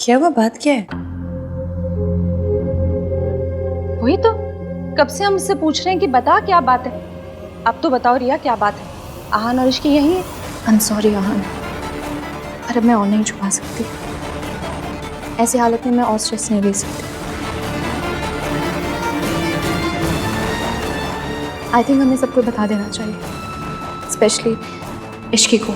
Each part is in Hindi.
क्या हुआ, बात क्या है? वही तो कब से हम उससे पूछ रहे हैं कि बता क्या बात है। अब तो बताओ रिया, क्या बात है? आहान और इश्की यही है। आई एम सॉरी आहान, पर अब मैं और नहीं छुपा सकती। ऐसी हालत में मैं और स्ट्रेस नहीं ले सकती। आई थिंक हमें सबको बता देना चाहिए, स्पेशली इश्की को।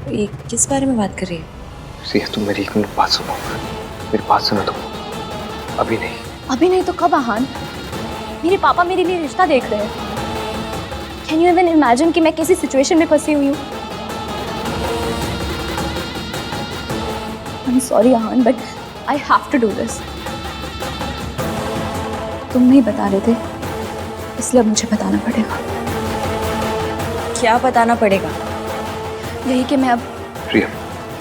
ये किस बारे में बात कर रही है? सिया तुम मेरी एक मिनट बात सुनो, मेरी बात सुनो तुम। अभी नहीं। अभी नहीं तो कब आहान? मेरे पापा मेरे लिए रिश्ता देख रहे हैं। कैन यू इवन इमेजिन कि मैं किसी सिचुएशन में फंसी हुई हूँ? I am sorry Aahan, but I have to do this. तुम नहीं बता रहे थे, इसलिए अब मुझे बताना पड़ेगा। क्या बताना पड़ेगा? यही कि मैं अब रिया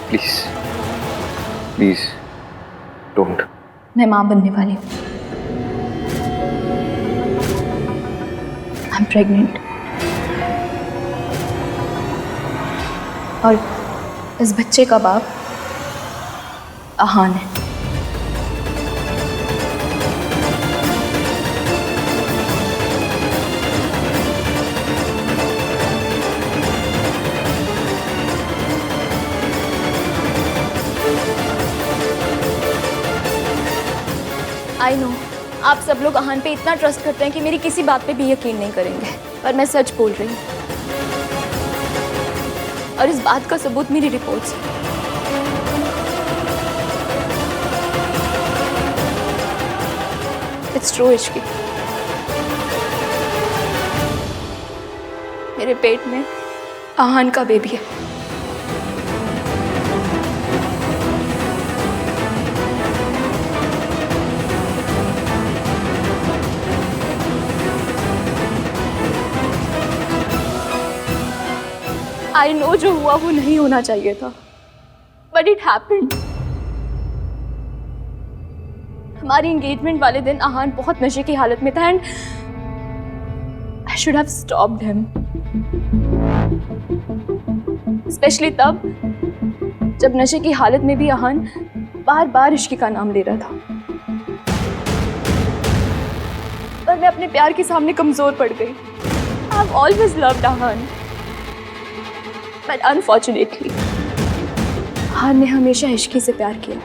प्लीज प्लीज डोंट। मैं माँ बनने वाली हूँ। I am pregnant. और इस बच्चे का बाप आहान है। आई नो आप सब लोग आहान पे इतना ट्रस्ट करते हैं कि मेरी किसी बात पे भी यकीन नहीं करेंगे, पर मैं सच बोल रही हूँ। और इस बात का सबूत मेरी रिपोर्ट्स है। इट्स ट्रू इश्की, मेरे पेट में आहान का बेबी है। आई नो जो हुआ वो नहीं होना चाहिए था, बट इट हैपेंड। हमारी एंगेजमेंट वाले दिन आहान बहुत नशे की हालत में था and I should have stopped him, specially तब जब नशे की हालत में भी आहान बार बार इश्की का नाम ले रहा था। पर मैं अपने प्यार के सामने कमजोर पड़ गई। I have always loved Aahan, but unfortunately Aahan ने हमेशा इश्की से प्यार किया।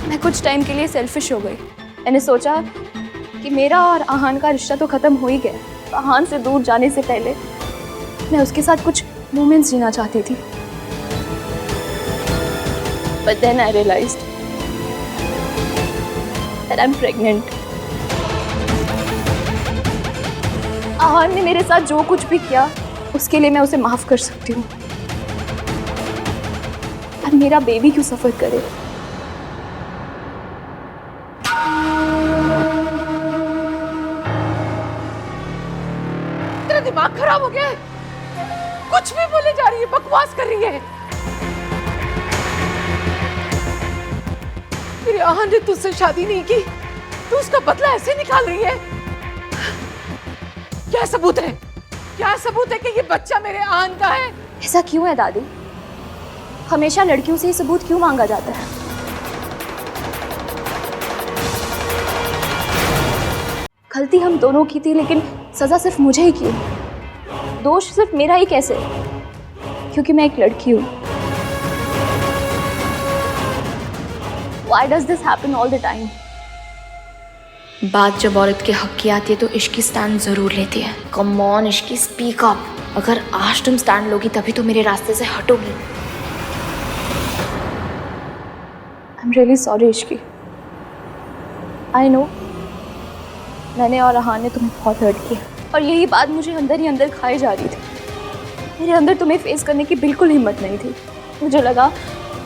मैं कुछ टाइम के लिए सेल्फिश हो गई। मैंने सोचा कि मेरा और आहान का रिश्ता तो खत्म हो ही गया, तो आहान से दूर जाने से पहले मैं उसके साथ कुछ मोमेंट्स जीना चाहती थी। But then I realised that I am pregnant. Aahan ने मेरे साथ जो कुछ भी किया उसके लिए मैं उसे माफ कर सकती हूँ, पर मेरा बेबी क्यों सफर करे? तेरा दिमाग खराब हो गया है? कुछ भी बोले जा रही है, बकवास कर रही है। मेरे आहान ने तुझसे शादी नहीं की, तू उसका बदला ऐसे निकाल रही है? क्या सबूत है? क्या सबूत है कि ये बच्चा मेरे आहान का है? ऐसा क्यों है दादी? हमेशा लड़कियों से ये सबूत क्यों मांगा जाता है? गलती हम दोनों की थी, लेकिन सजा सिर्फ मुझे ही क्यों? दोष सिर्फ मेरा ही कैसे? क्योंकि मैं एक लड़की हूँ। Why does this happen all the time? बात जब औरत के हक की आती है तो इश्की स्टैंड जरूर लेती है। Come on Ishki, speak up. अगर आज तुम स्टैंड लोगी तभी तो मेरे रास्ते से हटोगी। I'm really sorry Ishki. I know मैंने और आहान ने तुम्हें बहुत हर्ट किया, और यही बात मुझे अंदर ही अंदर खाई जा रही थी। मेरे अंदर तुम्हें फेस करने की बिल्कुल हिम्मत नहीं थी। मुझे लगा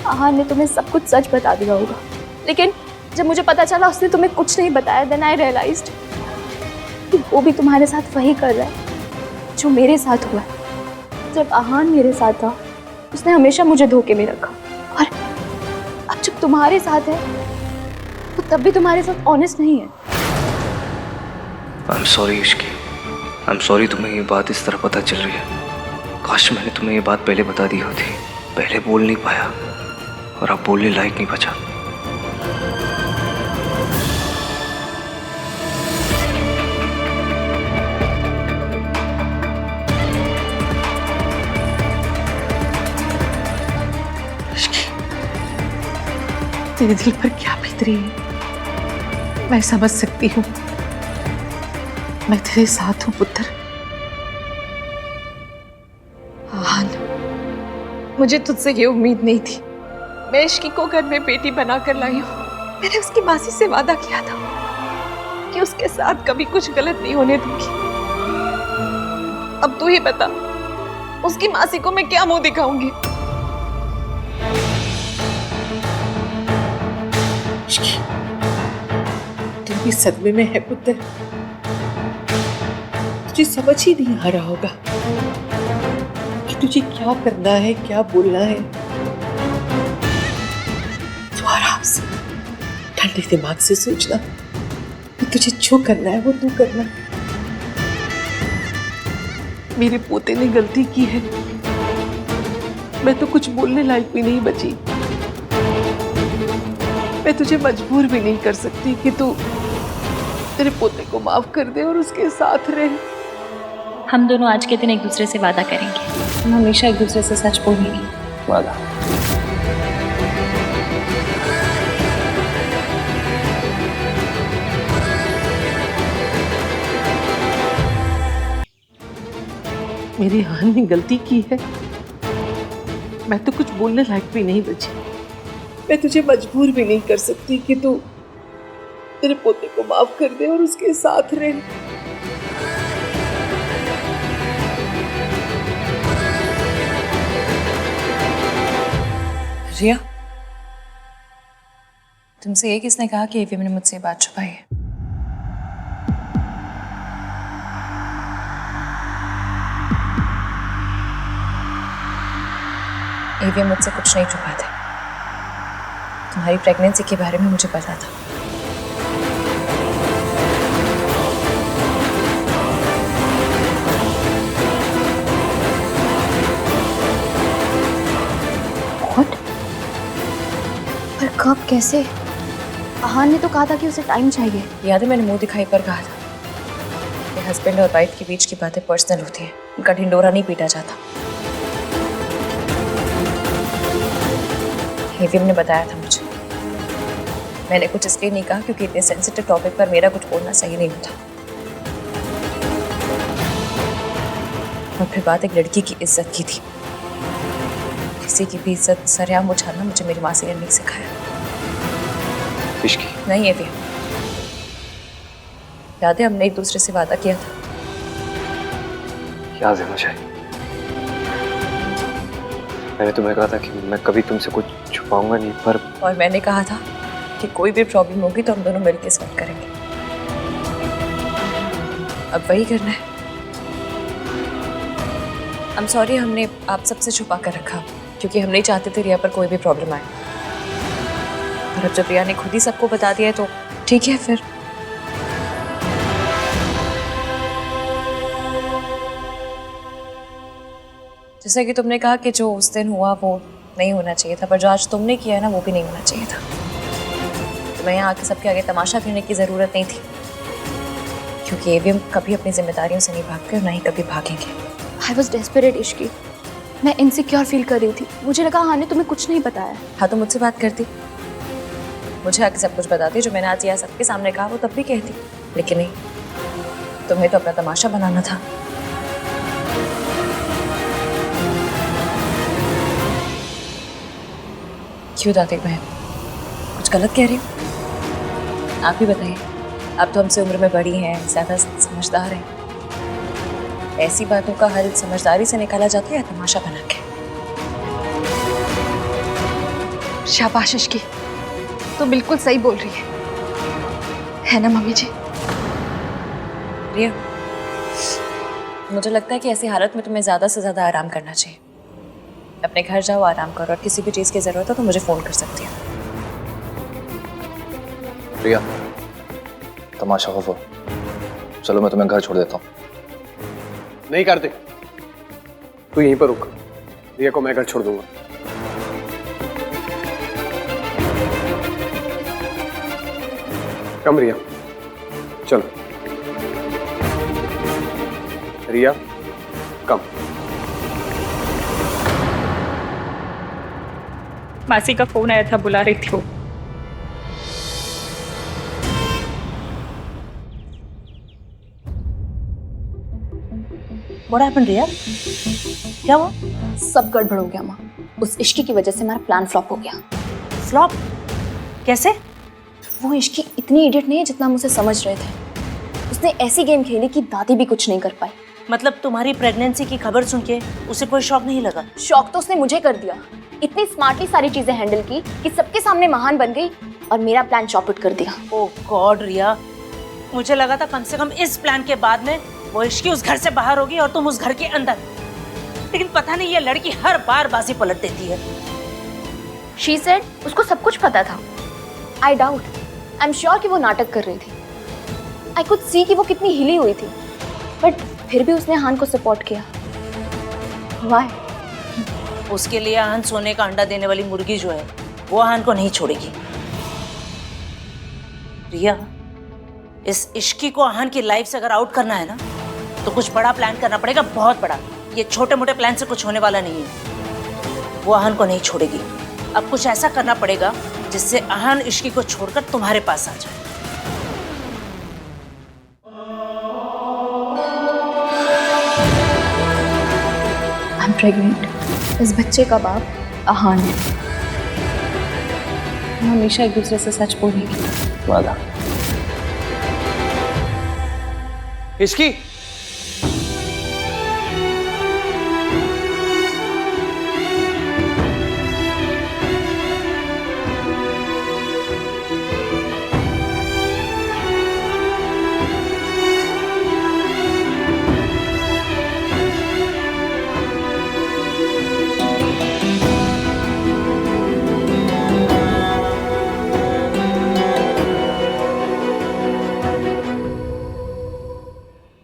आहान ने तुम्हें सब कुछ सच बता दिया होगा, लेकिन जब मुझे पता चला उसने तुम्हें कुछ नहीं बताया, देन आई रियलाइज्ड कि वो भी तुम्हारे साथ वही कर रहा है जो मेरे साथ हुआ है। जब आहान मेरे साथ था उसने हमेशा मुझे धोखे में रखा, और अब जब तुम्हारे साथ है तो तब भी तुम्हारे साथ ऑनेस्ट नहीं है। आई am sorry Ishki, I am sorry तुम्हें ये बात इस तरह पता चल रही है। काश मैंने तुम्हें ये बात पहले बता दी होती। पहले बोल नहीं पाया और अब बोलने लायक नहीं बचा। तेरे दिल पर क्या बीत रही है मैं समझ सकती हूँ। मैं तेरे साथ हूँ पुत्र। आहान, मुझे तुझसे ये उम्मीद नहीं थी। मैं इश्की को घर में बेटी बनाकर लाई हूँ। मैंने उसकी मासी से वादा किया था कि उसके साथ कभी कुछ गलत नहीं होने दूंगी। अब तू ही बता, उसकी मासी को मैं क्या मुंह दिखाऊंगी? तू भी सदमे में है पुत्र। तुझे समझ ही नहीं आ रहा होगा कि तुझे क्या करना है, क्या बोलना है। तू आराम से ठंडे दिमाग से सोचना कि तुझे जो करना है वो तू करना। मेरे पोते ने गलती की है। मैं तो कुछ बोलने लायक भी नहीं बची। मैं तुझे मजबूर भी नहीं कर सकती कि तू तेरे पोते को माफ कर दे और उसके साथ रहे। हम दोनों आज के दिन एक दूसरे से वादा करेंगे। हम हमेशा एक दूसरे से सच बोलेंगे। वादा। मेरी आहान ने गलती की है। मैं तो कुछ बोलने लायक भी नहीं बची। मैं तुझे मजबूर भी नहीं कर सकती कि तू तेरे पोते को माफ कर दे और उसके साथ रहे। रिया, तुमसे ये किसने कहा कि एवीएम ने मुझसे ये बात छुपाई है? एवीएम मुझसे कुछ नहीं छुपाते। तुम्हारी प्रेगनेंसी के बारे में मुझे पता था। What? पर कब, कैसे? आहान ने तो कहा था कि उसे टाइम चाहिए। याद है मैंने मुंह दिखाई पर कहा था कि हस्बैंड और वाइफ के बीच की बातें पर्सनल होती हैं, उनका ढिंडोरा नहीं पीटा जाता। एवीएम ने बताया था मुझे। मैंने कुछ इसलिए नहीं कहा क्योंकि इतने सेंसिटिव टॉपिक पर मेरा कुछ बोलना सही नहीं होता। और फिर बात एक लड़की की इज्जत की थी। किसी की भी इज्जत सरेआम उछालना मुझे मेरी मासी ने नहीं सिखाया। इश्की। नहीं एवीएम, याद है हमने एक दूसरे से वादा किया था। याद है मुझे। मैंने तुम्हें कहा था कि मैं कभी तुमसे कुछ छुपाऊंगा नहीं, पर और मैंने कहा था कि कोई भी प्रॉब्लम होगी तो हम दोनों मिलकर सॉल्व करेंगे। अब वही करना है। I'm sorry, हमने आप सबसे छुपा कर रखा क्योंकि हम नहीं चाहते थे रिया पर कोई भी प्रॉब्लम आए। और अब जब रिया ने खुद ही सबको बता दिया है तो ठीक है फिर। जैसा कि तुमने कहा कि जो उस दिन हुआ वो नहीं होना चाहिए था, पर जो आज तुमने किया है ना वो भी नहीं होना चाहिए था। तुम्हें यहाँ आके सबके आगे तमाशा करने की ज़रूरत नहीं थी क्योंकि एवीएम कभी अपनी जिम्मेदारियों से नहीं भागते और ना ही कभी भागेंगे। I was desperate Ishki. मैं इनसिक्योर फील कर रही थी। मुझे लगा आहान ने तुम्हें कुछ नहीं बताया। हाँ तो मुझसे बात करती, मुझे आके सब कुछ बताती। जो मैंने आज यहाँ सबके सामने कहा वो तब भी कहती, लेकिन नहीं, तुम्हें तो अपना तमाशा बनाना था। क्यों दादी बहन, कुछ गलत कह रही हूँ? आप ही बताइए। आप तो हमसे उम्र में बड़ी हैं, ज़्यादा समझदार हैं। ऐसी बातों का हल समझदारी से निकाला जाता है या तमाशा बना के? शाबाश इश्की, तो बिल्कुल सही बोल रही है ना मम्मी जी? रिया, मुझे लगता है कि ऐसी हालत में तुम्हें ज़्यादा से ज़्यादा आराम करना चाहिए। अपने घर जाओ, आराम करो, और किसी भी चीज़ की ज़रूरत हो तो मुझे फ़ोन कर सकती हो। प्रिया, तमाशा हो। चलो मैं तुम्हें घर छोड़ देता हूँ। नहीं करते। तू यहीं पर रुक, रिया को मैं घर छोड़ दूंगा। कम रिया, चलो रिया कम। मासी का फोन आया था, बुला रही थी वो। What happened, रिया? क्या हुआ? सब गड़बड़ हो गया माँ। उस इश्की की वजह से हमारा प्लान फ्लॉप हो गया। फ्लॉप? कैसे? वो इश्की इतनी इडियट नहीं है जितना हम उसे समझ रहे थे। उसने ऐसी गेम खेली कि दादी भी कुछ नहीं कर पाई। मतलब तुम्हारी प्रेगनेंसी की खबर सुन के उसे कोई शौक नहीं लगा? शौक तो उसने मुझे कर दिया। इतनी स्मार्टली सारी चीजें हैंडल की कि सबके सामने महान बन गई और मेरा प्लान चौपट कर दिया। ओह गॉड रिया, मुझे लगा था कम से कम इस प्लान के बाद में वो इश्की उस घर से बाहर होगी और तुम उस घर के अंदर। लेकिन पता नहीं ये लड़की हर बार बाजी पलट देती है। She said उसको सब कुछ पता था। I doubt. I'm sure कि वो नाटक कर रही थी। I could see कि वो कितनी हिली हुई थी। बट फिर भी उसने हान को सपोर्ट किया। Why? उसके लिए आहन सोने का अंडा देने वाली मुर्गी जो है वो आहन को नहीं छोड़ेगी। रिया, इस इश्की को आहन की लाइफ से अगर आउट करना है ना तो कुछ बड़ा प्लान करना पड़ेगा, बहुत बड़ा। ये छोटे मोटे प्लान से कुछ होने वाला नहीं है। वो आहन को नहीं छोड़ेगी। अब कुछ ऐसा करना पड़ेगा जिससे आहन इश्की को छोड़कर तुम्हारे पास आ जाए। I'm pregnant. इस बच्चे का बाप आहान है। हम हमेशा एक दूसरे से सच बोलेंगे। वादा। इश्की,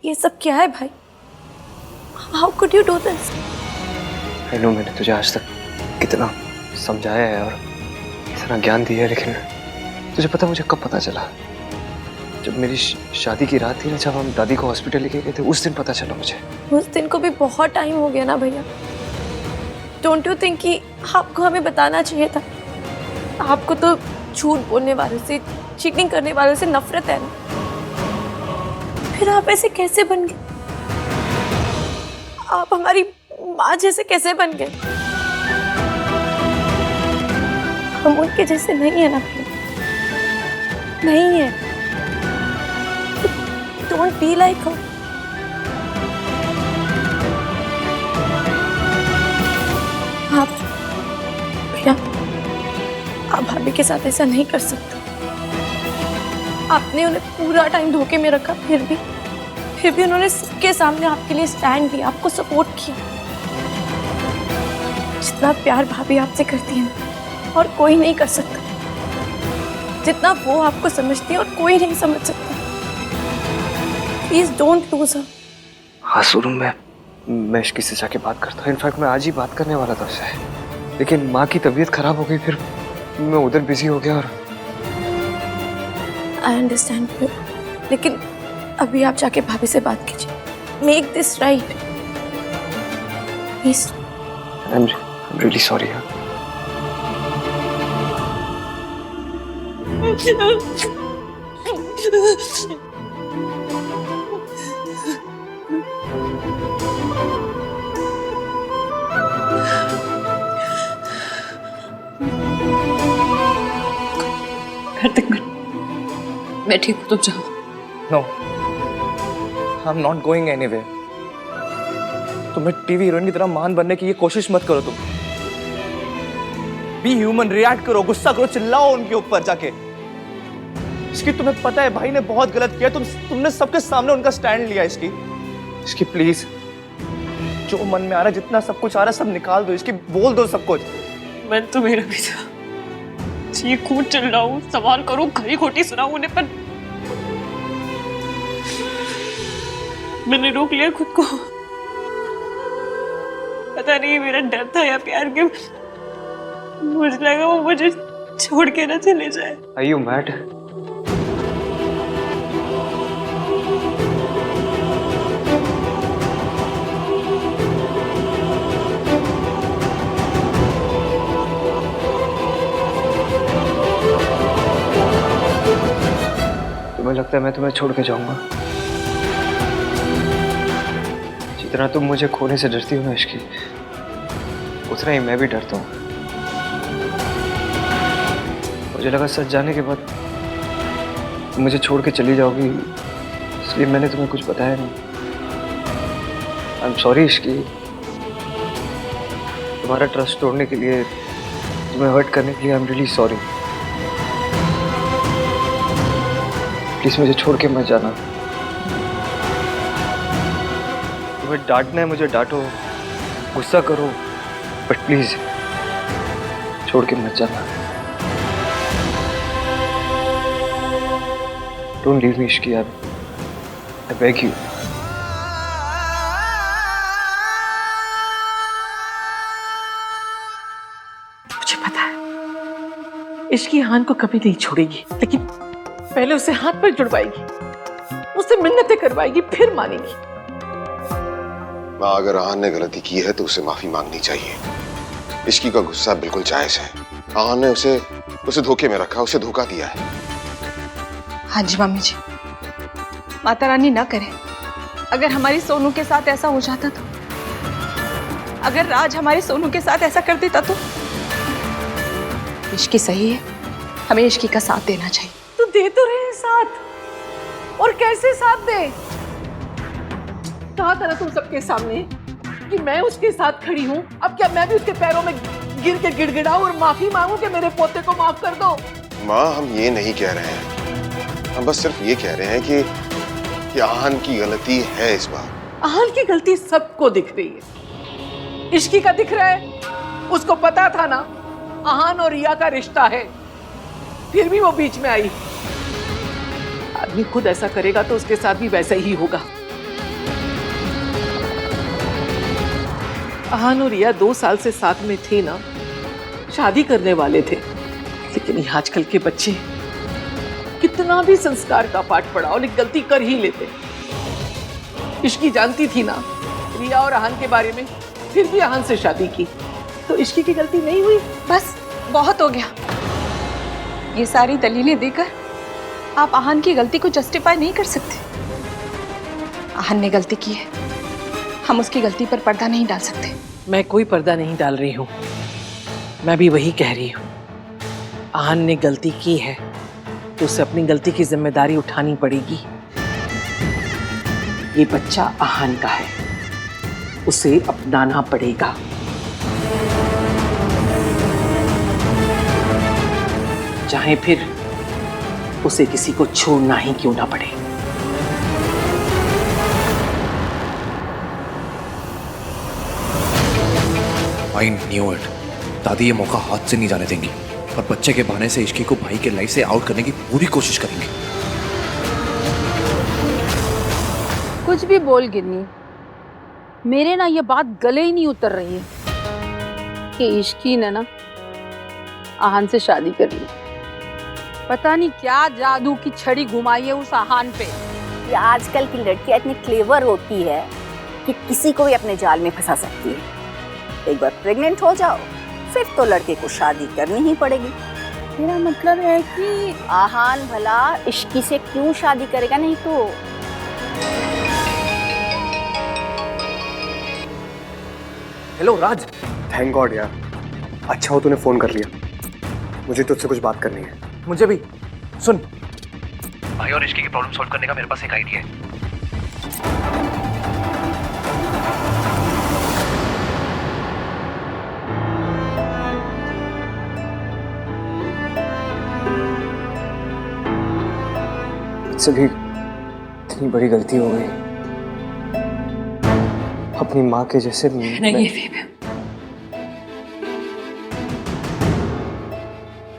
ये सब क्या है भाई? How could you do this? I know, मैंने तुझे आज तक कितना समझाया है और इतना ज्ञान दिया है, लेकिन तुझे पता मुझे कब पता चला? जब मेरी शादी की रात थी ना, जब हम दादी को हॉस्पिटल लेके गए थे, उस दिन पता चला मुझे। उस दिन को भी बहुत टाइम हो गया ना भैया। डोंट यू थिंक कि आपको हमें बताना चाहिए था? आपको तो झूठ बोलने वालों से, चीटिंग करने वालों से नफरत है ना। फिर आप ऐसे कैसे बन गए? आप हमारी माँ जैसे कैसे बन गए? हम उनके जैसे नहीं है ना भैया, नहीं है। डोंट बी लाइक हर। आप भैया, आप भाभी के साथ ऐसा नहीं कर सकते। आपने उन्हें पूरा टाइम धोखे में रखा, फिर भी उन्होंने सबके सामने आपके लिए स्टैंड लिया, आपको सपोर्ट किया। जितना प्यार भाभी आपसे करती है ना, और कोई नहीं कर सकता। जितना वो आपको समझती है और कोई नहीं समझ सकता। Please don't lose her. हाँ सुनो, मैं इश्की से जाके बात करता हूँ। इनफैक्ट मैं आज ही बात करने वाला था उससे, लेकिन माँ की तबीयत खराब हो गई, फिर मैं उधर बिजी हो गया। और आई अंडरस्टैंड, लेकिन अभी आप जाके भाभी से बात कीजिए। Make this right please. I'm really sorry. मैं ठीक हूँ, तुम जाओ। No, I'm not going anywhere. तुम्हें टीवी हीरोइन की तरह महान बनने की ये कोशिश मत करो। तुम बी ह्यूमन, रिएक्ट करो, गुस्सा करो, चिल्लाओ उनके ऊपर जाके। इसकी तुम्हें पता है भाई ने बहुत गलत किया। तुमने सबके सामने उनका स्टैंड लिया। इसकी प्लीज, जो मन में आ रहा है, जितना सब कुछ आ रहा है, सब निकाल दो। इसकी बोल दो सब कुछ। मन तो मेरा भी था, चीखूं चिल्लाऊं, सवाल करूं, खरी खोटी सुनाऊं उन्हें, पर मैंने रोक लिया खुद को। पता नहीं मेरा डर था या प्यार के, मुझे लगा वो मुझे छोड़ के ना चले जाए। Are you mad? तुम्हें लगता है मैं तुम्हें छोड़ के जाऊंगा? जितना तुम मुझे खोने से डरती हो ना इश्की, उतना ही मैं भी डरता हूँ। मुझे लगा सच जाने के बाद तुम मुझे छोड़ के चली जाओगी, इसलिए मैंने तुम्हें कुछ बताया नहीं। आई एम सॉरी इश्की, तुम्हारा ट्रस्ट तोड़ने के लिए, तुम्हें हर्ट करने के लिए I am really sorry. Please मुझे छोड़ के मत जाना। तुम्हें डांटना है मुझे डांटो, गुस्सा करो, बट प्लीज छोड़ के मत जाना। Don't leave me Ishki, I beg you. मुझे पता है इश्की आहान को कभी नहीं छोड़ेगी, लेकिन पहले उसे हाथ पर जुड़वाएगी, उससे मिन्नतें करवाएगी, फिर मानेगी। माँ, अगर आहान ने गलती की है तो उसे माफी मांगनी चाहिए। इश्की का गुस्सा बिल्कुल जायज है। आहान ने उसे धोखे में रखा, उसे धोखा दिया है। हाँ जी मम्मी जी, माता रानी ना करे। अगर हमारी सोनू के साथ ऐसा हो जाता तो, अगर राज हमारे सोनू के साथ ऐसा कर देता तो। इश्की सही है, हमें इश्की का साथ देना चाहिए। तो दे तो रहे हैं साथ, और कैसे साथ दे? कहा था ना तुम सबके सामने कि मैं उसके साथ खड़ी हूँ। अब क्या मैं भी उसके पैरों में गिर के गिड़गिड़ाऊं और माफी मांगू कि मेरे पोते को माफ कर दो? माँ, हम ये नहीं कह रहे हैं, हम बस सिर्फ ये कह रहे हैं कि आहान की गलती है इस बार। आहान की गलती सबको दिख रही है, इश्की का दिख रहा है। उसको पता था ना आहान और रिया का रिश्ता है, फिर भी वो बीच में आई। आदमी खुद ऐसा करेगा तो उसके साथ भी वैसा ही होगा। आहान और रिया 2 साल से साथ में थे ना, शादी करने वाले थे, लेकिन ये आजकल के बच्चे कितना भी संस्कार का पाठ पढ़ाओ लेकिन गलती कर ही लेते। इश्की जानती थी ना रिया और आहान के बारे में, फिर भी आहान से शादी की, तो इश्की की गलती नहीं हुई? बस बहुत हो गया। ये सारी दलीलें देकर आप आहान की गलती को जस्टिफाई नहीं कर सकते। आहान ने गलती की है, हम उसकी गलती पर पर्दा नहीं डाल सकते। मैं कोई पर्दा नहीं डाल रही हूँ, मैं भी वही कह रही हूँ। आहान ने गलती की है तो उसे अपनी गलती की जिम्मेदारी उठानी पड़ेगी। ये बच्चा आहान का है, उसे अपनाना पड़ेगा। चाहे फिर उसे किसी को छोड़ना ही क्यों ना पड़े। I knew it. दादी ये मौका हाथ से नहीं जाने देंगी और बच्चे के बहाने से इश्की को भाई के लाइफ से आउट करने की पूरी कोशिश करेंगे। कुछ भी बोल गिन्नी, मेरे ना ये बात गले ही नहीं उतर रही है कि इश्की ने ना आहान से शादी कर ली। पता नहीं क्या जादू की छड़ी घुमाई है उस आहान पे। ये आजकल की लड़कियां इतनी क्लेवर होती है कि किसी को भी अपने जाल में फंसा सकती है। एक बार प्रेग्नेंट हो जाओ फिर तो लड़के को शादी करनी ही पड़ेगी। मेरा मतलब है कि आहान भला इश्की से क्यों शादी करेगा? नहीं तो हेलो राज। थैंक गॉड यार, अच्छा हो तूने फोन कर लिया, मुझे तुझसे कुछ बात करनी है। मुझे भी। सुन, भाई और इश्की की प्रॉब्लम सॉल्व करने का मेरे पास एक आइडिया है। मुझसे भी इतनी बड़ी गलती हो गई, अपनी माँ के जैसे। नहीं बेबी,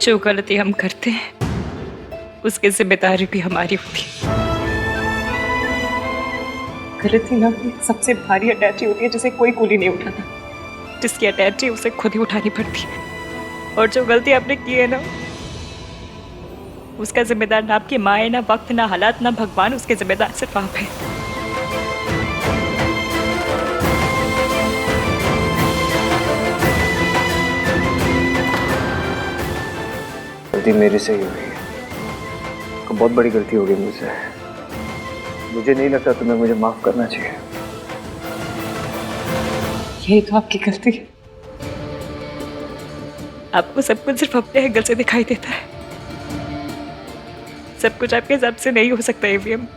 जो गलती हम करते हैं उसकी जिम्मेदारी भी हमारी होती है। गलती ना सबसे भारी अटैची होती है जिसे कोई कुली नहीं उठाता। जिसकी अटैच है उसे खुद ही उठानी पड़ती है। और जो गलती आपने की है ना, उसका जिम्मेदार ना आपकी माँ है, ना वक्त, ना हालात, ना भगवान। उसके जिम्मेदार सिर्फ आप है। गलती मेरे से ही हुई है, तो बहुत बड़ी गलती हो गई मुझसे। मुझे नहीं लगता तुम्हें मुझे माफ करना चाहिए। यही तो आपकी गलती है। आपको सब कुछ सिर्फ अपने एंगल से दिखाई देता है। सब कुछ आपके हिसाब से नहीं हो सकता एवीएम।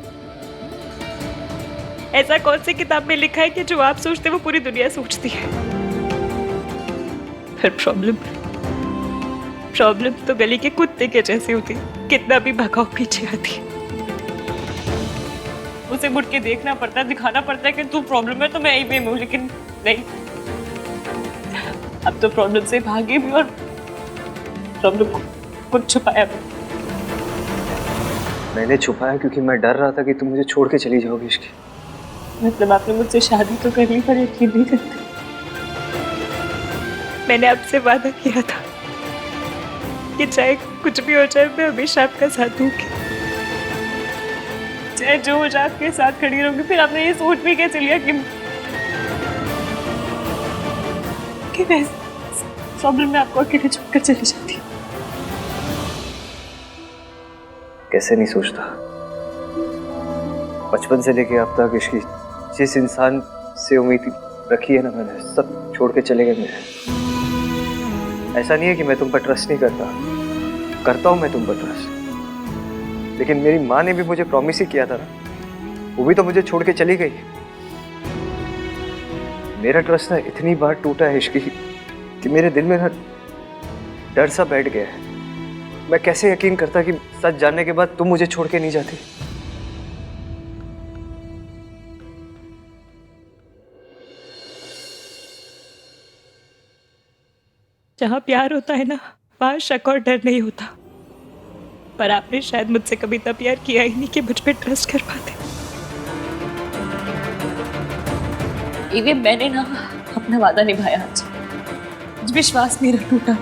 ऐसा कौन सी किताब में लिखा है कि जो आप सोचते वो पूरी दुनिया सोचती है? फिर प्रॉब्लम तो गली के कुत्ते के जैसी होती, कितना भी भगाओ पीछे आती। उसे मुड़ के देखना पड़ता है, दिखाना पड़ता है कि तू प्रॉब्लम है तो मैं एवीएम हूँ, लेकिन नहीं। अब तो प्रॉब्लम से भागे भी और प्रॉब्लम को खुद छुपाया भी। मैंने छुपाया क्योंकि मैं डर रहा था कि तुम मुझे छोड़ के चली जाओगी। इसकी मतलब आपने मुझसे शादी तो कर ली पर यकीन नहीं करते। मैंने आपसे वादा किया था कि चाहे कुछ भी हो जाए मैं हमेशा आपका साथ दूंगी, चाहे जो हो जाए आपके साथ खड़ी रहूंगी। फिर आपने ये सोच भी कैसे लिया कि मैं प्रॉब्लम में आपको अकेले छोड़कर चली जाती हूँ? कैसे नहीं सोचता। बचपन से लेके अब तक इसकी जिस इंसान से उम्मीद रखी है ना मैंने, सब छोड़ के चले गए मेरे। ऐसा नहीं है कि मैं तुम पर ट्रस्ट नहीं करता हूँ मैं तुम पर ट्रस्ट, लेकिन मेरी माँ ने भी मुझे प्रॉमिस ही किया था ना, वो भी तो मुझे छोड़ के चली गई। मेरा ट्रस्ट ना इतनी बार टूटा है इश्की कि मेरे दिल में ना डर सा बैठ गया है। मैं कैसे यकीन करता कि सच जानने के बाद तुम मुझे छोड़ के नहीं जाती। जहाँ प्यार होता है ना, वहाँ शक और डर नहीं होता। पर आपने शायद मुझसे कभी इतना प्यार किया ही नहीं कि मुझ पे ट्रस्ट कर पाते। ये मैंने ना अपना वादा निभाया आज। विश्वास मेरा टूटा,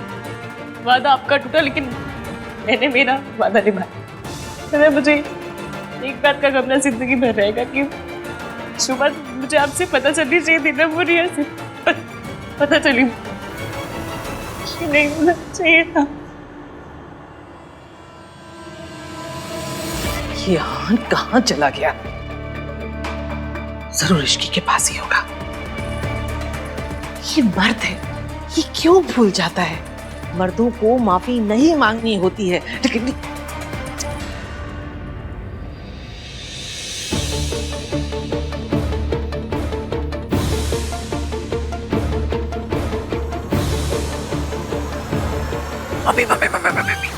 वादा आपका टूटा, लेकिन मैंने मेरा वादा निभाया। तो मुझे एक बात का गम जिंदगी भर रहेगा कि सुबह मुझे आपसे पता चलनी चाहिए थी ना, वो रिया से पता चली नहीं होना चाहिए था। ये आन कहाँ चला गया? जरूर इश्की के पास ही होगा। ये मर्द है, ये क्यों भूल जाता है? मर्दों को माफी नहीं मांगनी होती है, लेकिन अभी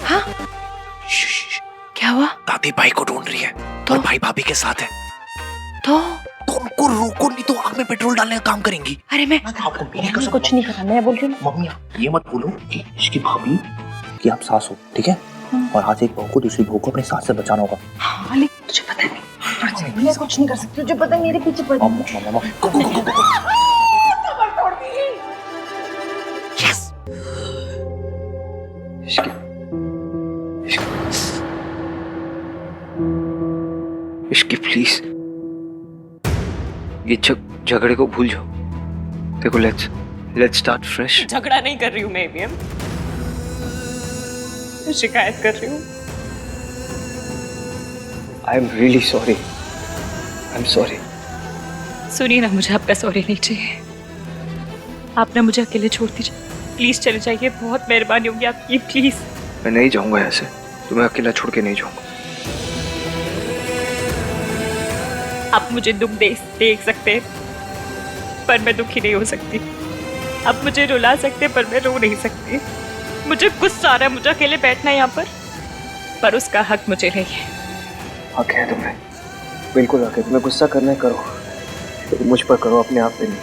हाँ? क्या हुआ? दादी भाई को ढूंढ रही है और भाई भाभी के साथ है। तो उनको रोको, नहीं तो आग में पेट्रोल डालने का काम करेंगी। अरे मैं आपको मेरी कसम, कुछ नहीं करा, मैं बोल रही हूँ। मम्मी ये मत बोलो कि इसकी भाभी कि आप सास हो, ठीक है? और आज एक बहू को दूसरी बहू को अपने सास से बचाना होगा। हाँ, लेकिन तुझे पता नहीं, मैं कुछ नहीं कर सकती। तुझे पता है मेरे पीछे पड़ इश्की प्लीज ये झगड़े को भूल जाओ। देखो लेट्स स्टार्ट फ्रेश। झगड़ा नहीं कर रही हूँ मैं एवीएम, शिकायत कर रही हूँ। I am really sorry, I am sorry. सुनिए ना, मुझे आपका सॉरी नहीं चाहिए। आप ना मुझे अकेले छोड़ दीजिए, प्लीज चले जाइए। बहुत मेहरबानी होगी आपकी, प्लीज। मैं नहीं जाऊंगा ऐसे, तुम्हें अकेला छोड़ के नहीं जाऊंगा। आप मुझे दुख देख सकते हैं पर मैं दुखी नहीं हो सकती। आप मुझे रुला सकते हैं पर मैं रो नहीं सकती। मुझे गुस्सा आ रहा है, मुझे अकेले बैठना है यहाँ पर उसका हक मुझे नहीं है। हक है तुम्हें, बिल्कुल हक है। तुम्हें गुस्सा करना है करो, तो मुझ पर करो, अपने आप पे नहीं।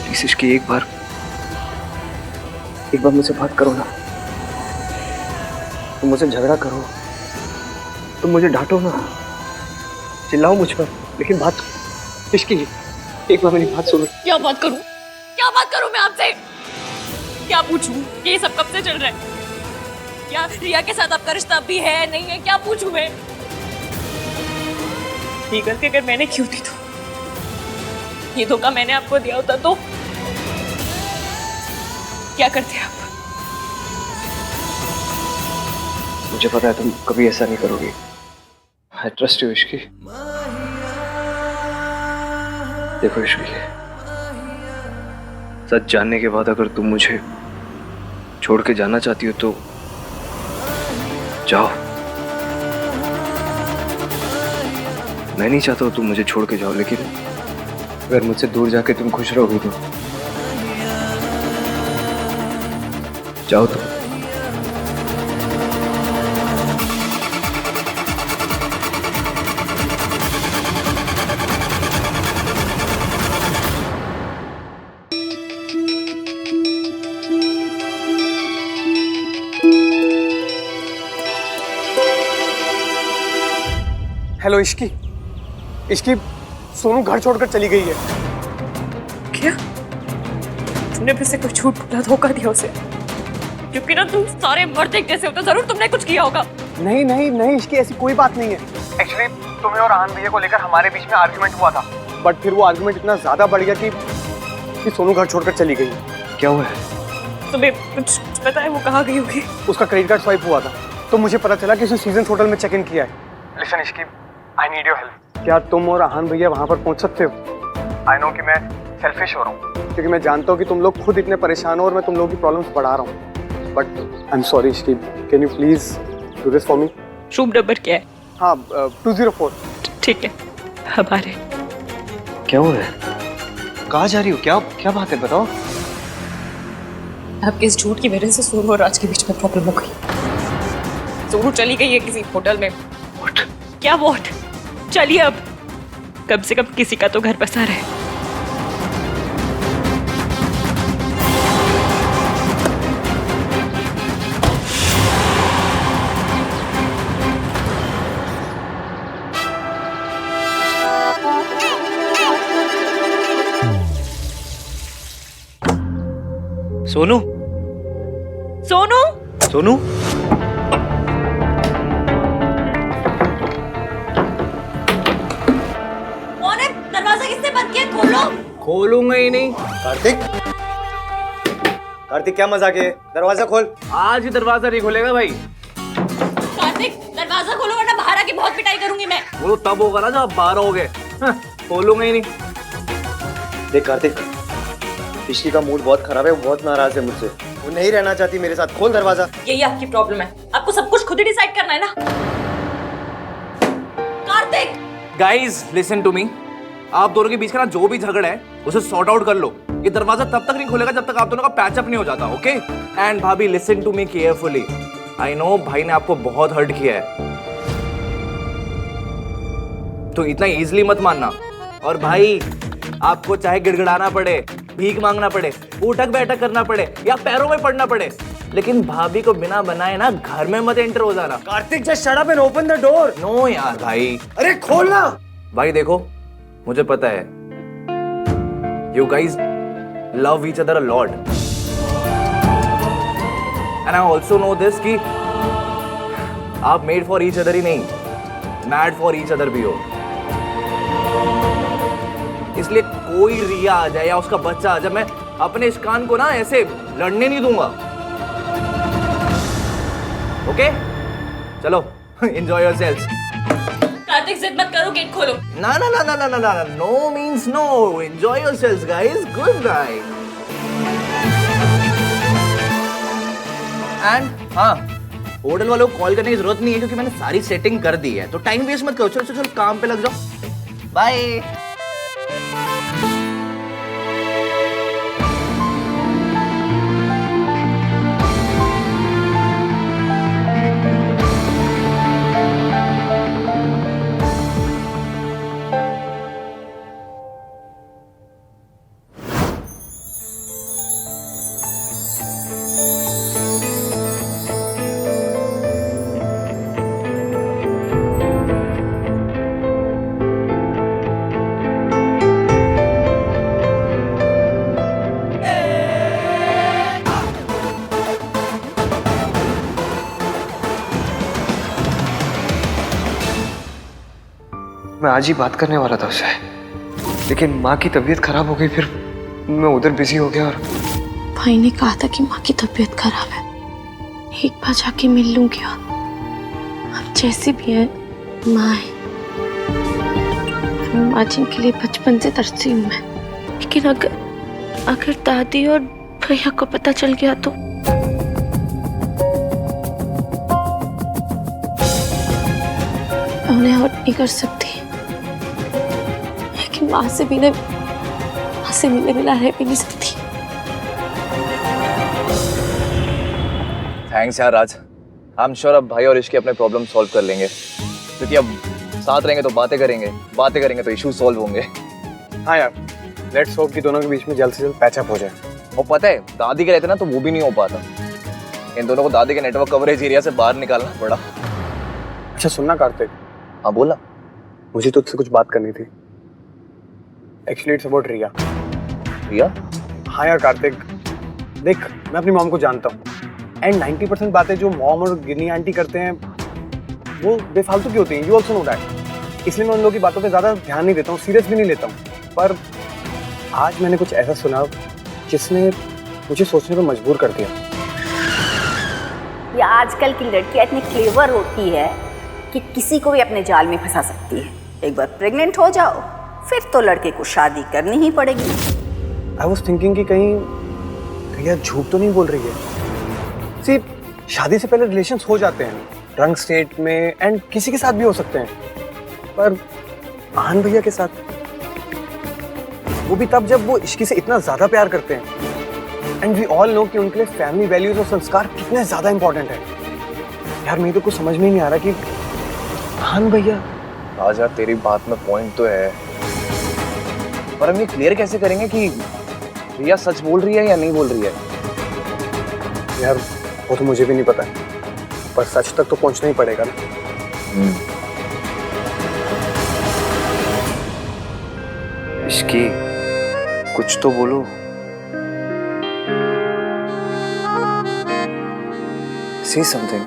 प्लीज इसकी एक बार मुझसे बात करो ना। तुम मुझसे झगड़ा करो, तुम मुझे डांटो ना, चिल्लाओ मुझ पर, लेकिन बात इश्की, एक बार मेरी बात सुनो। क्या बात करूं? क्या बात करूं मैं आपसे? क्या पूछूं? ये सब कब से चल रहा है? क्या रिया के साथ आपका रिश्ता अभी है नहीं है? क्या पूछूं मैं? ये गलती अगर मैंने क्यों दी तो, ये धोखा मैंने आपको दिया होता तो क्या करते आप? मुझे पता है तुम कभी ऐसा नहीं करोगी। I trust you Ishki. देखो इश्की, सच जानने के बाद अगर तुम मुझे छोड़ के जाना चाहती हो तो जाओ। मैं नहीं चाहता तुम मुझे छोड़ के जाओ, लेकिन अगर मुझसे दूर जाके तुम खुश रहोगी तो जाओ तुम। हेलो इश्की, इश्की सोनू घर छोड़कर चली गई है। क्या तुमने फिर से कोई झूठ बोला, धोखा दिया उसे? क्योंकि ना तुम सारे मर्द एक जैसे हो तो जरूर तुमने कुछ किया होगा। नहीं नहीं नहीं इश्की, ऐसी कोई बात नहीं है। एक्चुअली तुम्हें और आहान भैया को लेकर हमारे बीच में आर्गुमेंट हुआ था, बट फिर वो आर्गुमेंट इतना ज्यादा बढ़ गया कि सोनू घर छोड़कर चली गई। क्या हुआ है? तुम्हें कुछ पता है वो कहाँ गई होगी? उसका क्रेडिट कार्ड स्वाइप हुआ था तो मुझे पता चला कि उसने सीजन्स होटल में चेक इन किया है। Listen Ishki, I need your help. क्या तुम और आहान भैया वहां पर पहुंच सकते हो? आई नो कि मैं सेल्फिश हो रहा हूँ, क्योंकि मैं जानता हूँ कि तुम लोग खुद इतने परेशान हो और मैं तुम लोगों की प्रॉब्लम्स बढ़ा रहा हूँ, but I am sorry Ishki. Can you please do this for me? Room number क्या है? हाँ 204। ठीक है, अब आ रहे। क्या हुआ है? कहाँ जा रही हो? क्या क्या बात है, बताओ। आपके इस झूठ की वजह से सोनू और राज के बीच में प्रॉब्लम हो गई। सोनू चली गई है किसी होटल में। What? क्या वोट? चलिए अब कम से कम किसी का तो घर बसा रहे। सोनू, सोनू, सोनू, दरवाजा किसने बंद किया? खोलो। खोलूंगा ही नहीं। कार्तिक, कार्तिक क्या मजाक है? दरवाजा खोल। आज ही दरवाजा नहीं खोलेगा भाई। कार्तिक दरवाजा खोलो वरना बाहर आके बहुत पिटाई करूंगी मैं। वो तब होगा ना जब आप बाहर होगे। खोलूंगा ही नहीं। देख कार्तिक, इश्की का मूड बहुत खराब है, वो बहुत नाराज है मुझसे, वो नहीं रहना चाहती मेरे साथ। खोल दरवाजा। यही आपकी प्रॉब्लम है, आपको सब कुछ खुद ही डिसाइड करना है ना। Kartik, guys listen to me, आप दोनों के बीच का ना जो भी झगड़ा है उसे सॉर्ट आउट कर लो। ये दरवाजा तब तक नहीं खुलेगा जब तक आप दोनों का पैचअप नहीं हो जाता, ओके? एंड भाभी listen to me carefully. I know भाई ने आपको बहुत हर्ट किया है, तो इतना इजीली मत मानना। और भाई आपको चाहे गिड़गिड़ाना पड़े, भीख मांगना पड़े, उठक बैठक करना पड़े या पैरों में पड़ना पड़े, लेकिन भाभी को बिना बनाए ना घर में मत एंटर हो जाना। Kartik just shut up and open the door. No यार भाई, अरे खोलना। भाई देखो, मुझे पता है you guys love each other a lot and I also know this कि आप made for each other ही नहीं, mad for each other भी हो। इसलिए कोई रिया आ जाए या उसका बच्चा आ जाए, मैं अपने इस कान को ना ऐसे लड़ने नहीं दूंगा, ओके? चलो enjoy yourselves। कार्तिक जिद मत करो, गेट खोलो। ना ना ना ना ना ना ना, no means no, enjoy yourselves guys, good night। And हाँ, होटल वालों को कॉल करने की जरूरत नहीं है क्योंकि मैंने सारी सेटिंग कर दी है, तो टाइम वेस्ट मत करो, चलो चलो चलो काम पे लग जाओ। बाय। मैं आज ही बात करने वाला था उससे, लेकिन माँ की तबीयत खराब हो गई, फिर मैं उधर बिजी हो गया। और भाई ने कहा था कि माँ की तबीयत खराब है, एक बार जाके मिल लूंगी। अब जैसी भी है माँ है, माँ जिनके लिए बचपन से तरसी हूँ मैं। लेकिन अगर दादी और भैया को पता चल गया तो मैं उन्हें हर्ट नहीं कर सकती, लेकिन माँ से मिले बिना रह भी नहीं सकती। थैंक्स यार राज। आई एम श्योर अब भाई और इश्की अपने प्रॉब्लम सॉल्व कर लेंगे, क्योंकि अब साथ रहेंगे तो बातें करेंगे तो इश्यूज सॉल्व होंगे। हाँ यार, लेट्स होप कि दोनों के बीच में जल्द से जल्द पैचअप हो जाए। वो पता है दादी के रहते ना तो वो भी नहीं हो पाता, इन दोनों को दादी के नेटवर्क कवरेज एरिया से बाहर निकालना पड़ा। अच्छा सुनना कार्तिक। हाँ बोला। मुझे तुझसे कुछ बात करनी थी। एक्चुअली इट्स अबाउट रिया। रिया? हाँ यार कार्तिक, देख मैं अपनी मॉम को जानता हूँ, एंड 90% बातें जो मॉम और गिन्नी आंटी करते हैं वो बेफालतू की होती हैं। You also know that. इसलिए मैं उन लोगों की बातों पे ज़्यादा ध्यान नहीं देता हूँ, सीरियस भी नहीं लेता हूँ। पर आज मैंने कुछ ऐसा सुना जिसने मुझे सोचने पर मजबूर कर दिया। ये आजकल की लड़कियां इतनी क्लेवर होती है कि किसी को भी अपने जाल में फंसा सकती है। एक बार प्रेग्नेंट हो जाओ फिर तो लड़के को शादी करनी ही पड़ेगी। आई वॉज थिंकिंग कि कहीं रिया झूठ तो नहीं बोल रही है। सिर्फ शादी से पहले रिलेशंस हो जाते हैं रंग स्टेट में, एंड किसी के साथ भी हो सकते हैं, पर आहान भैया के साथ वो भी तब जब वो इश्की से इतना ज्यादा प्यार करते हैं। एंड वी ऑल नो कि उनके लिए फैमिली वैल्यूज और संस्कार कितने ज्यादा इंपॉर्टेंट है। यार मेरे तो कुछ समझ में ही नहीं आ रहा कि आहान भैया। आज यार तेरी बात में पॉइंट तो है, पर हम ये क्लियर कैसे करेंगे कि रिया सच बोल रही है या नहीं बोल रही है? यार वो तो मुझे भी नहीं पता, पर सच तक तो पहुंचना ही पड़ेगा ना। इश्की कुछ तो बोलो। Say something.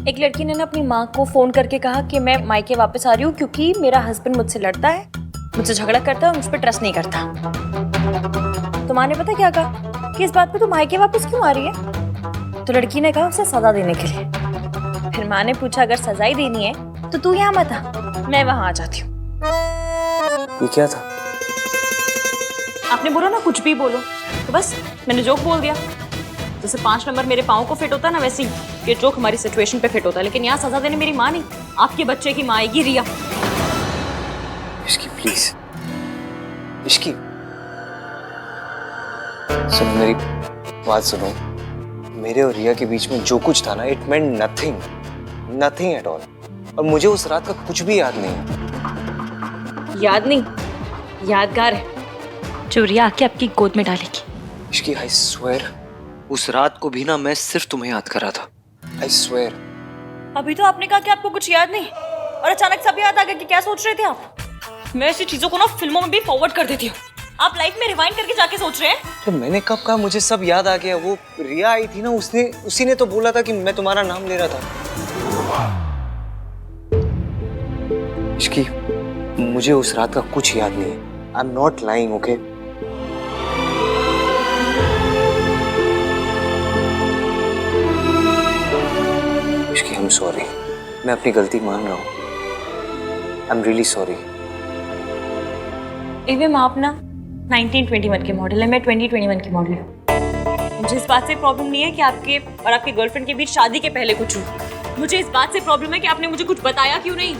एक लड़की ने ना अपनी माँ को फोन करके कहा कि मैं मायके वापस आ रही हूँ क्योंकि मेरा हस्बैंड मुझसे लड़ता है, मुझसे झगड़ा करता है और मुझ पर ट्रस्ट नहीं करता। तो माँ ने पता क्या कहा कि इस बात पे तू मायके वापस क्यों आ रही है? तो लड़की ने कहा उसे सजा देने के लिए। फिर माँ ने पूछा अगर सजा ही देनी है तो तू यहाँ मत आ, मैं वहां आ जाती हूँ। ये क्या था? आपने बोला ना कुछ भी बोलो, तो बस मैंने जोक बोल दिया। जैसे 5 नंबर मेरे पाँव को फिट होता ना, वैसे ही ये जोक हमारी सिचुएशन पे फिट होता। लेकिन यहाँ सजा देने मेरी माँ नहीं, आपके बच्चे की माँ आएगी रिया। इश्की प्लीज, इश्की सुनो मेरी बात सुनो। मेरे और रिया के बीच में जो कुछ था ना, it meant nothing at all. और मुझे उस रात का कुछ भी याद नहीं है। याद नहीं, यादगार है जो रिया आके आपकी गोद में डालेगी। इश्की आई स्वेयर उस रात को भी ना मैं सिर्फ तुम्हें याद कर रहा था। I swear. अभी तो आपने कहा कि आपको कुछ याद नहीं, और अचानक सब याद आ गया कि क्या सोच रहे थे आप। मैं ऐसी चीजों को ना फिल्मों में भी फॉरवर्ड कर देती हूँ, आप लाइफ में रिवाइंड करके जाके सोच रहे हैं। तो मैंने कब कहा मुझे सब याद आ गया? वो रिया आई थी ना, उसी ने तो बोला था कि मैं तुम्हारा नाम ले रहा था। इश्की मुझे उस रात का कुछ याद नहीं है। I am not lying, okay? Ishki I am sorry, मैं अपनी गलती मान रहा हूँ। I am really sorry. एवं आप ना 1921 के मॉडल है, मैं 2021 की मॉडल हूँ। मुझे इस बात से प्रॉब्लम नहीं है कि आपके और आपके गर्लफ्रेंड के बीच शादी के पहले कुछ हो। मुझे इस बात से प्रॉब्लम है कि आपने मुझे कुछ बताया क्यों नहीं।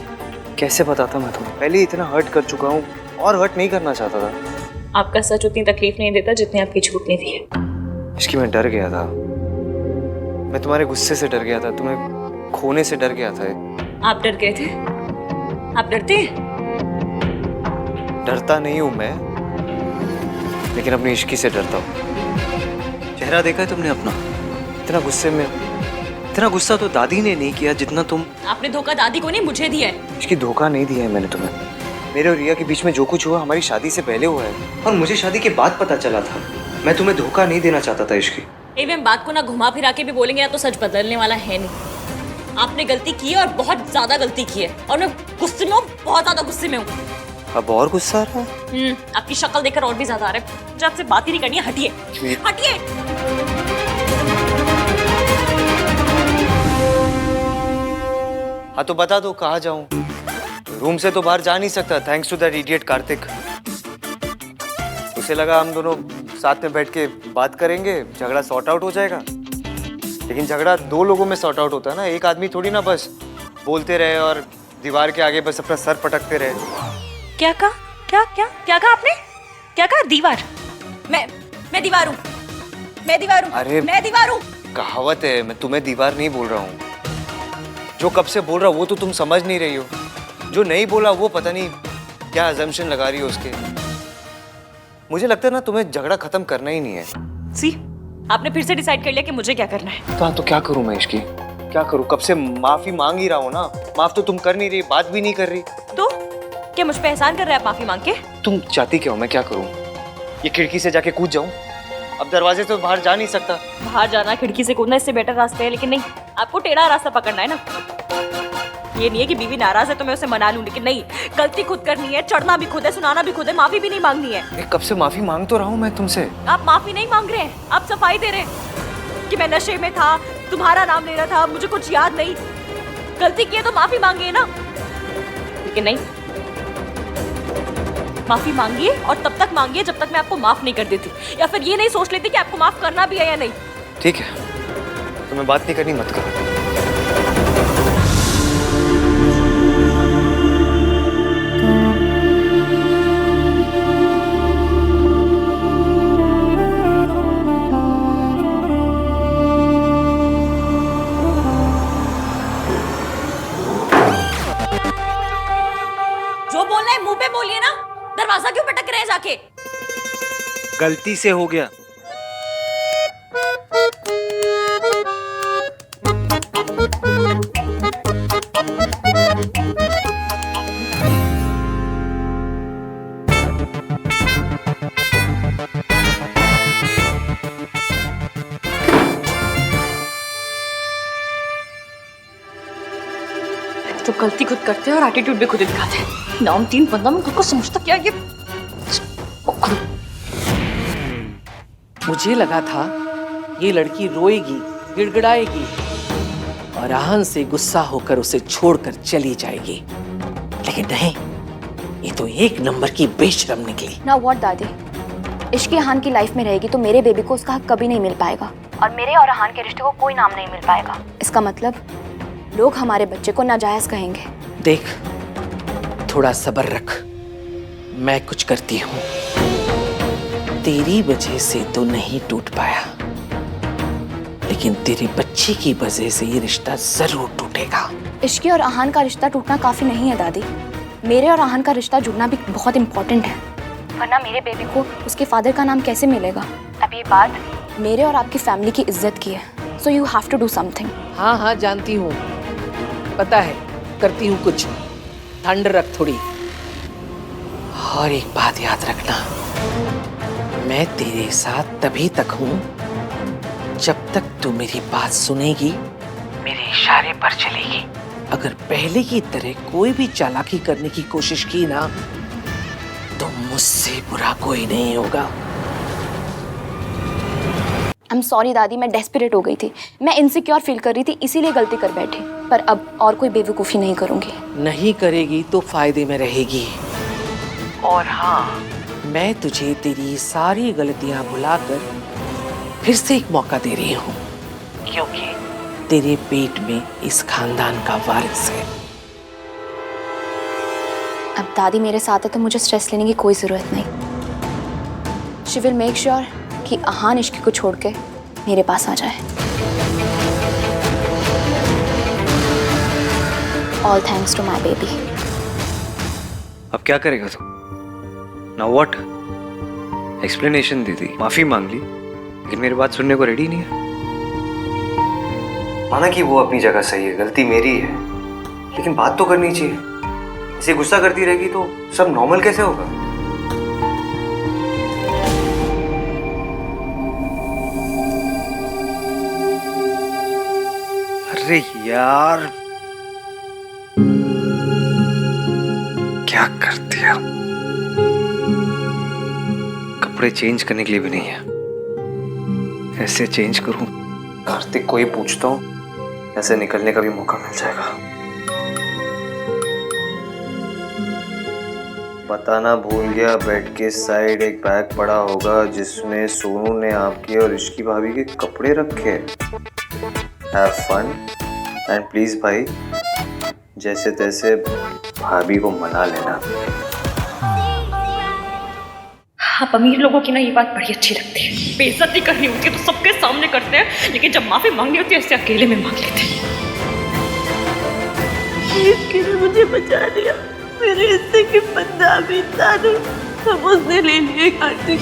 कैसे बताता मैं तुम्हें? पहले ही इतना हर्ट कर चुका हूँ और हर्ट नहीं करना चाहता था। आपका सच उतनी तकलीफ नहीं देता जितनी आपकी झूठ नहीं दी है। इसकी मैं डर गया था, मैं तुम्हारे गुस्से से डर गया था, तुम्हें खोने से डर गया था। आप डर गए थे? आप डरते हैं? डरता नहीं हूँ मैं, लेकिन अपनी इश्की से डरता हूँ। चेहरा देखा है तुमने अपना? इतना गुस्से में, इतना गुस्सा तो दादी ने नहीं किया जितना तुम। आपने धोखा दादी को नहीं मुझे दिया है। इसकी धोखा नहीं दिया है मैंने तुम्हें। मेरे और रिया के बीच में जो कुछ हुआ हमारी शादी से पहले हुआ है, और मुझे शादी के बाद पता चला था। मैं तुम्हें धोखा नहीं देना चाहता था इश्की। एवं बात को ना घुमा फिरा के भी बोलेंगे ना तो सच बदलने वाला है नहीं। आपने गलती की है और बहुत ज्यादा गलती की है, और मैं गुस्से में हूँ, बहुत ज्यादा गुस्से में हूँ। अब और गुस्सा आ रहा है? आपकी शक्ल देखकर और भी ज्यादा आ रहा है। मुझे आपसे बात ही नहीं करनी है, हटिए हटिए। हाँ तो बता दो कहाँ जाऊं? रूम से तो बाहर जा नहीं सकता, thanks to that idiot Kartik. उसे लगा हम दोनों साथ में बैठ के बात करेंगे, झगड़ा सॉर्ट आउट हो जाएगा। लेकिन झगड़ा दो लोगों में सॉर्ट आउट होता है ना, एक आदमी थोड़ी ना बस बोलते रहे और दीवार के आगे बस अपना सर पटकते रहे। क्या कहा? क्या कहा आपने? क्या कहा? दीवार? मैं दीवार हूँ, मैं दीवार हूँ, अरे मैं दीवार हूँ। कहावत है, मैं तुम्हें दीवार नहीं बोल रहा हूँ। जो कब से बोल रहा वो तो तुम समझ नहीं रही हो, जो नहीं बोला वो पता नहीं क्या अजम्पशन लगा रही हो उसके। मुझे लगता है ना तुम्हें झगड़ा खत्म करना ही नहीं है। सी, आपने फिर से डिसाइड कर लिया कि मुझे क्या करना है। तो क्या करूं मैं इसकी? क्या करूं? कब से माफी मांग ही रहा हूं ना, माफ तो तुम कर नहीं रही, बात भी नहीं कर रही। तो क्या मुझ पे एहसान कर रहे हैं आप माफी मांग के? तुम चाहती क्या हो मैं क्या करूं? ये खिड़की से जाके कूद जाऊं? अब दरवाजे से बाहर जा नहीं सकता। बाहर जाना, खिड़की से कूदना इससे बेटर रास्ते है, लेकिन नहीं, आपको टेढ़ा रास्ता पकड़ना है ना। ये नहीं है कि बीवी नाराज है तो मैं उसे मना लूं, लेकिन नहीं, गलती खुद करनी है, चढ़ना भी खुद है, सुनाना भी खुद है, माफी भी नहीं मांगनी है। कब से माफी मांग तो रहा हूं मैं तुमसे। आप माफी नहीं मांग रहे हैं, आप सफाई दे रहे हैं कि मैं नशे में था, तुम्हारा नाम ले रहा था, मुझे कुछ याद नहीं। गलती की है तो माफी मांगिए ना, लेकिन नहीं, माफी मांगिए और तब तक मांगिए जब तक मैं आपको माफ नहीं कर देती, या फिर ये नहीं सोच लेती कि आपको माफ करना भी है या नहीं। ठीक है, तुम्हें बात नहीं करनी, मत करो। जो बोलना है मुंह पे बोलिए ना, दरवाजा क्यों पटक रहे हैं जाके? गलती से हो गया। तो गलती खुद करते हैं और एटीट्यूड भी खुद दिखाते हैं। नाम तीन बंदा में खुद को समझता क्या ये? मुझे लगा था ये लड़की रोएगी, गिड़गिड़ाएगी और आहन से गुस्सा होकर उसे छोड़कर चली जाएगी, लेकिन नहीं, ये तो एक नंबर की बेशरम निकली। ना व्हाट दादी, इश्की अहान की लाइफ में रहेगी तो मेरे बेबी को उसका हक कभी नहीं मिल पाएगा, और मेरे और अहान के रिश्ते को कोई नाम नहीं मिल पाएगा। इसका मतलब लोग हमारे बच्चे को नाजायज कहेंगे। देख, थोड़ा सब्र रख, मैं कुछ करती हूँ। तेरी वजह से तो नहीं टूट पाया, लेकिन तेरे बच्चे की वजह से ये रिश्ता जरूर टूटेगा। इश्की और अहान का रिश्ता टूटना काफी नहीं है दादी, मेरे और अहान का रिश्ता जुड़ना भी बहुत इम्पोर्टेंट है, वरना मेरे बेबी को उसके फादर का नाम कैसे मिलेगा? अब ये बात मेरे और आपकी फैमिली की इज्जत की है, so you have to do something. हाँ हाँ जानती हूँ, पता है, करती हूँ कुछ। ठंड रख थोड़ी। और एक बात याद रखना, मैं तेरे साथ तभी तक हूँ जब तक तू मेरी बात सुनेगी, मेरे इशारे पर चलेगी। अगर पहले की तरह कोई भी चालाकी करने की कोशिश की ना, तो मुझसे बुरा कोई नहीं होगा। आई एम सॉरी दादी, मैं डेस्परेट हो गई थी, मैं इनसिक्योर फील कर रही थी, इसीलिए गलती कर बैठी, पर अब और कोई बेवकूफ़ी नहीं करूंगी। नहीं करेगी तो फायदे में रहेगी। और हाँ, मैं तुझे तेरी सारी गलतियां भुलाकर फिर से एक मौका दे रही हूँ, क्योंकि तेरे पेट में इस खानदान का वारिस है। अब दादी मेरे साथ है तो मुझे स्ट्रेस लेने की कोई जरूरत नहीं। शी विल मेक श्योर कि अहान इश्की को छोड़ के मेरे पास आ जाए। All thanks to my baby. अब क्या करेगा तू? Now what? एक्सप्लेनेशन दे दी, माफी मांग ली, लेकिन मेरी बात सुनने को रेडी नहीं है। माना कि वो अपनी जगह सही है, गलती मेरी है, लेकिन बात तो करनी चाहिए। इसे गुस्सा करती रहेगी तो सब नॉर्मल कैसे होगा? अरे यार क्या कर दिया। कपड़े चेंज करने के लिए भी नहीं है। ऐसे चेंज करूं कार्तिक को ही पूछता हूं, ऐसे निकलने का भी मौका मिल जाएगा। बताना भूल गया, बेड के साइड एक बैग पड़ा होगा जिसमें सोनू ने आपकी और इश्की भाभी के कपड़े रखे। हैव फन एंड प्लीज भाई जैसे तैसे भाभी को मना लेना। आप अमीर लोगों की ना ये बात बड़ी अच्छी लगती है। बेइज्जती करनी होती है तो सबके सामने करते हैं, लेकिन जब माफी मांगनी होती है ऐसे अकेले में मांग लेते हैं। इसके ने मुझे बचा लिया। मेरे हिस्से की बदनामी तारू सब उसने ले लिए कार्तिक।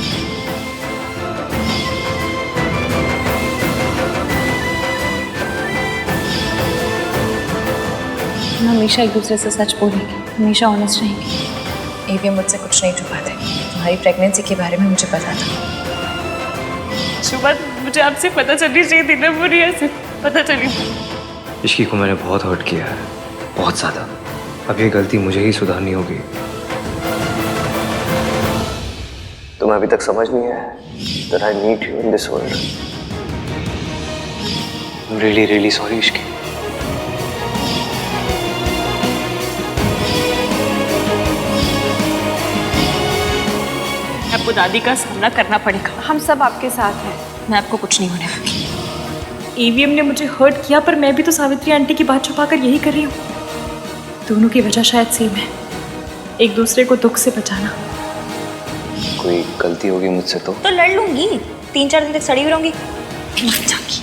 हम हमेशा एक दूसरे से सच बोलेंगे, हमेशा ऑनेस्ट रहेंगे। एवीएम मुझसे कुछ नहीं छुपाते। तुम्हारी प्रेगनेंसी के बारे में मुझे पता था। सुबह मुझे आपसे पता चलनी चाहिए थी ना, बुरी ऐसे पता चली। इश्की को मैंने बहुत हर्ट किया है, बहुत ज्यादा। अब ये गलती मुझे ही सुधारनी होगी। तुम्हें अभी तक समझ नहीं आया that I need you in this world. I'm really, really sorry Ishki. आपको दादी का सामना करना पड़ेगा। हम सब आपके साथ हैं। मैं आपको कुछ नहीं होने दूंगी। ईवीएम ने मुझे हर्ट किया, पर मैं भी तो सावित्री आंटी की बात छुपाकर यही कर रही हूँ। दोनों की वजह शायद सेम है, एक दूसरे को दुख से बचाना। कोई गलती होगी मुझसे तो लड़ लूंगी, 3-4 दिन तक सड़ी हुई रहूंगी, मर जाऊंगी।